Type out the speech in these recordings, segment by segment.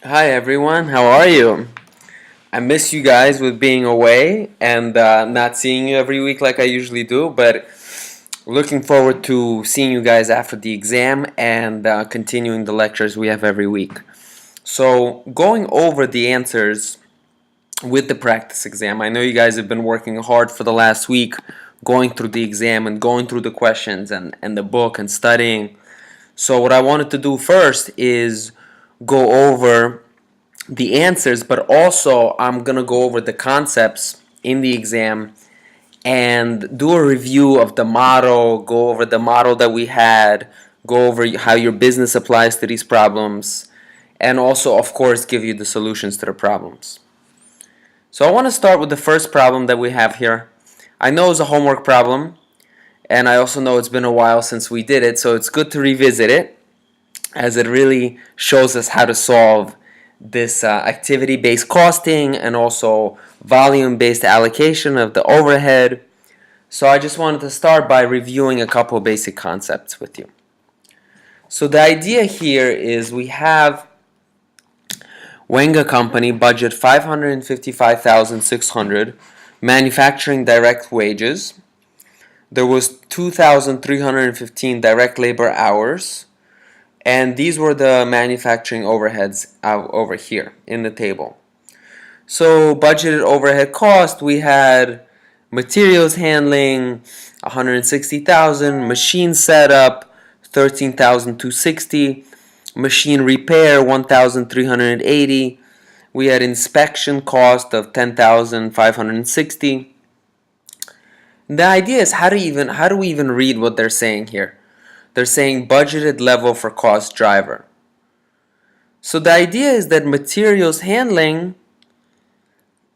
Hi everyone, how are you? I miss you guys with being away and not seeing you every week like I usually do, but looking forward to seeing you guys after the exam and continuing the lectures we have every week. So, going over the answers with the practice exam, I know you guys have been working hard for the last week going through the exam and going through the questions and the book and studying. So, what I wanted to do first is go over the answers, but also I'm gonna go over the concepts in the exam and do a review of the model, go over the model that we had, go over how your business applies to these problems, and also, of course, give you the solutions to the problems. So I want to start with the first problem that we have here. I know it's a homework problem, and I also know it's been a while since we did it, so it's good to revisit it as it really shows us how to solve this activity-based costing and also volume-based allocation of the overhead. So I just wanted to start by reviewing a couple basic concepts with you. So the idea here is we have Wenga Company budget 555,600 manufacturing direct wages. There was 2,315 direct labor hours. And these were the manufacturing overheads over here in the table. So budgeted overhead cost, we had materials handling, 160,000, machine setup, 13,260, machine repair, 1,380. We had inspection cost of 10,560. The idea is how do we even read what they're saying here? They're saying budgeted level for cost driver. So the idea is that materials handling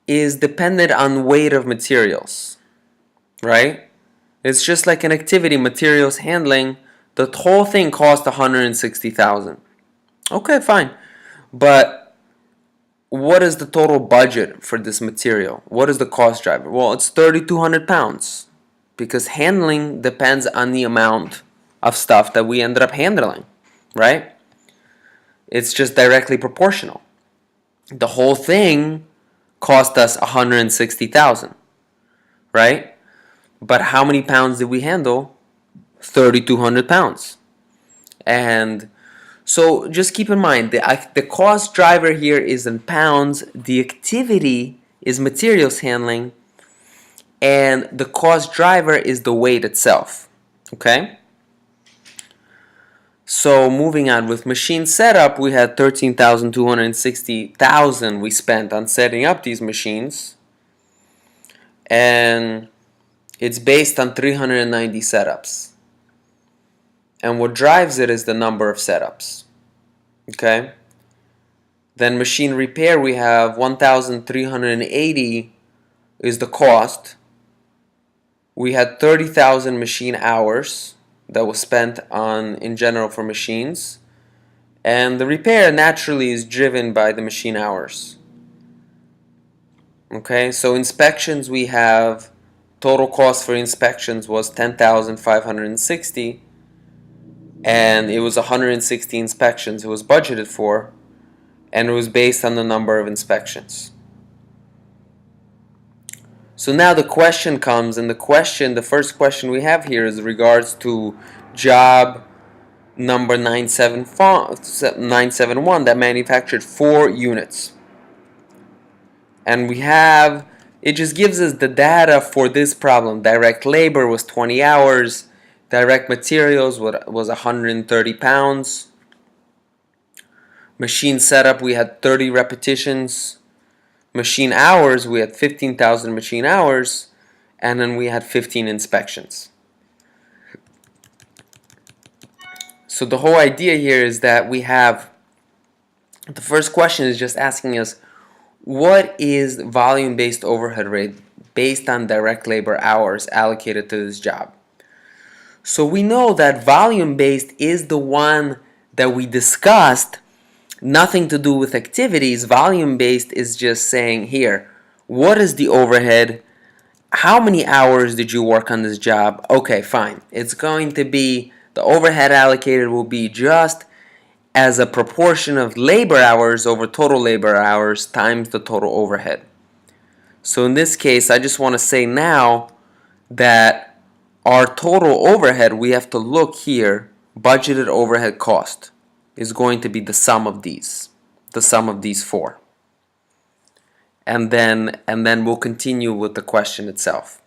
is dependent on weight of materials, right? It's just like an activity, materials handling. The whole thing cost 160,000. Okay, fine. But what is the total budget for this material? What is the cost driver? Well, it's 3,200 pounds because handling depends on the amount of stuff that we ended up handling, right? It's just directly proportional. The whole thing cost us 160,000, right? But how many pounds did we handle? 3,200 pounds. And so just keep in mind the cost driver here is in pounds, the activity is materials handling, and the cost driver is the weight itself. Okay? So moving on with machine setup, we had 13,260,000 we spent on setting up these machines, and it's based on 390 setups. And what drives it is the number of setups. Okay? Then machine repair, we have 1,380 is the cost. We had 30,000 machine hours that was spent on in general for machines. And the repair naturally is driven by the machine hours. Okay, so inspections, we have total cost for inspections was 10,560, and it was 160 inspections it was budgeted for, and it was based on the number of inspections. So now the question comes, and the first question we have here is regards to job number 971 that manufactured 4 units. And it just gives us the data for this problem. Direct labor was 20 hours, direct materials was 130 pounds. Machine setup, we had 30 repetitions. Machine hours, we had 15,000 machine hours, and then we had 15 inspections. So the whole idea here is that the first question is just asking us, what is volume-based overhead rate based on direct labor hours allocated to this job? So we know that volume-based is the one that we discussed, nothing to do with activities. Volume-based is just saying here, what is the overhead? How many hours did you work on this job? Okay, fine. It's going to be, the overhead allocated will be just as a proportion of labor hours over total labor hours times the total overhead. So in this case, I just want to say now that our total overhead, we have to look here, budgeted overhead cost is going to be the sum of these four. And then we'll continue with the question itself.